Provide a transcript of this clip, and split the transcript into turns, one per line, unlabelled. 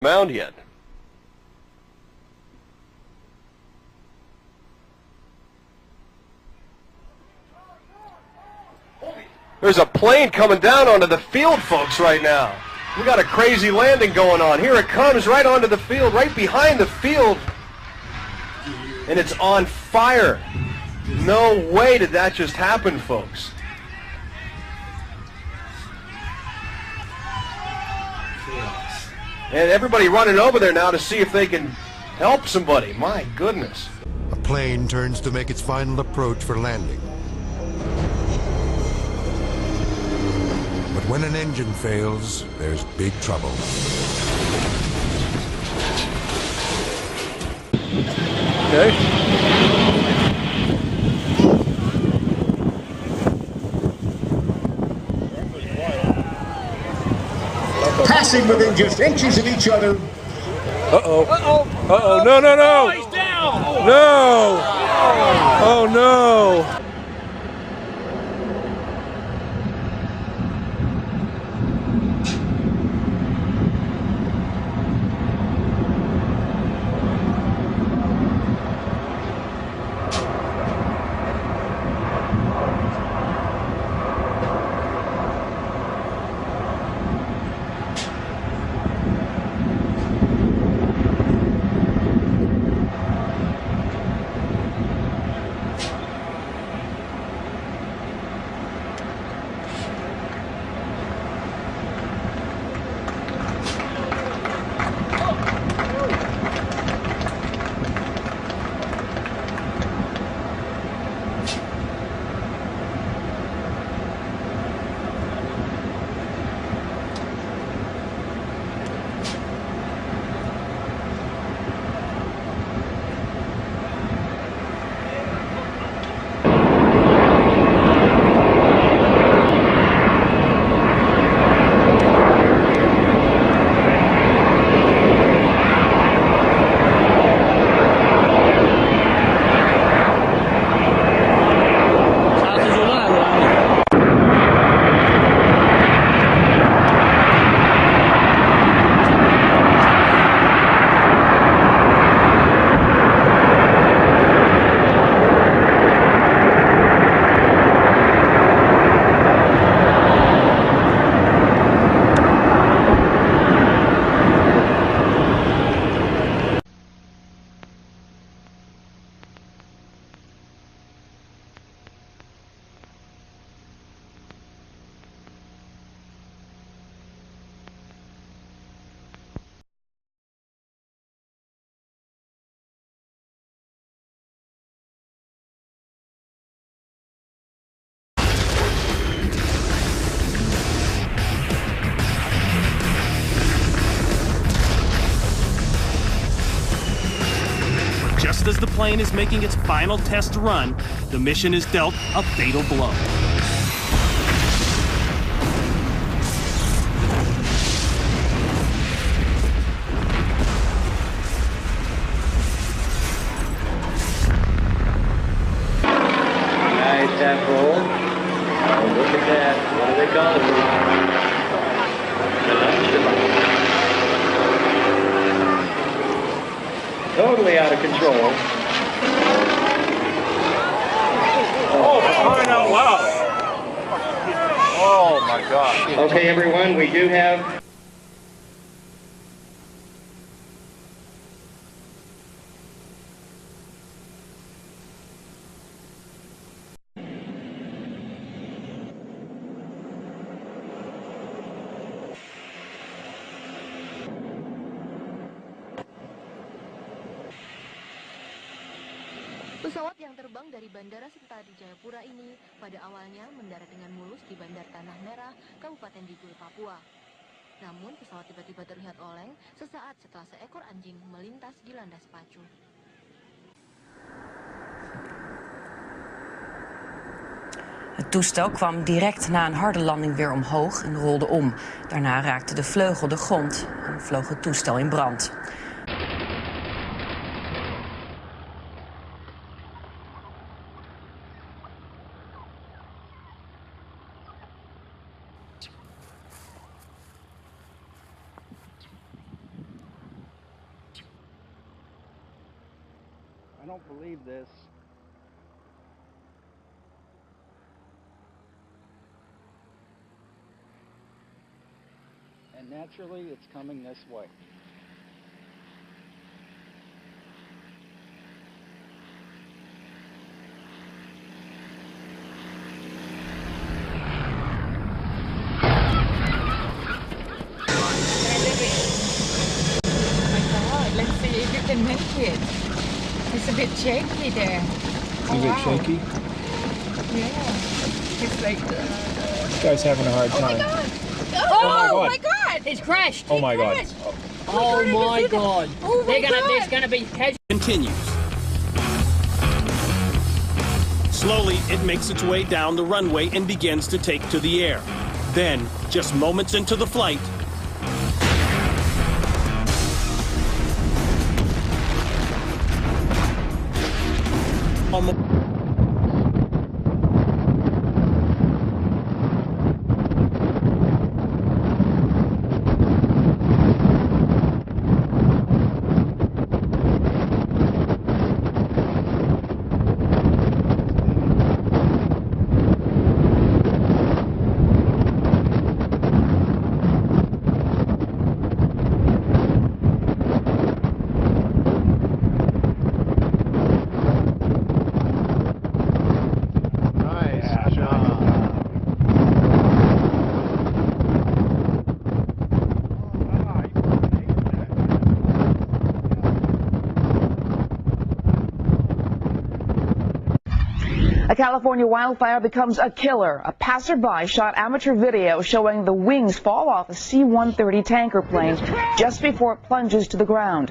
mound yet. There's a plane coming down onto the field, folks, right now. We got a crazy landing going on. Here it comes right onto the field, right behind the field. And it's on fire. No way did that just happen, folks. And everybody running over there now to see if they can help somebody. My goodness.
A plane turns to make its final approach for landing. But when an engine fails, there's big trouble.
Okay.
Passing within just inches of each other.
Uh-oh. Uh-oh. Uh-oh. No, no, no.
Oh, he's down.
No. Oh, no.
Just as the plane is making its final test run, the mission is dealt a fatal blow.
Nice tap roll. Oh, look at that. What do they call it? Totally out of control.
Oh, crying out loud.
Oh, my gosh.
Okay, everyone, we do have...
Pesawat yang terbang dari Bandara Sentani Jayapura ini pada awalnya mendarat dengan mulus di Bandar Tanah Merah, Kabupaten Digul, Papua. Namun pesawat tiba-tiba terlihat oleng sesaat setelah seekor anjing melintas di landas pacu.
Het toestel kwam direct na een harde landing weer omhoog en rolde om. Daarna raakte de vleugel de grond en vloog het toestel in brand.
I don't believe this. And naturally, it's coming this way.
Let's see if you can make it. It's a bit shaky there.
It's a bit shaky?
Yeah. It's like...
This guy's having a hard time.
Oh my god! It's crashed.
Oh my god.
Oh my god. Oh my god. There's gonna be casualties.
Continues. Slowly, it makes its way down the runway and begins to take to the air. Then, just moments into the flight, almost
A California wildfire becomes a killer. A passerby shot amateur video showing the wings fall off a C-130 tanker plane just before it plunges to the ground.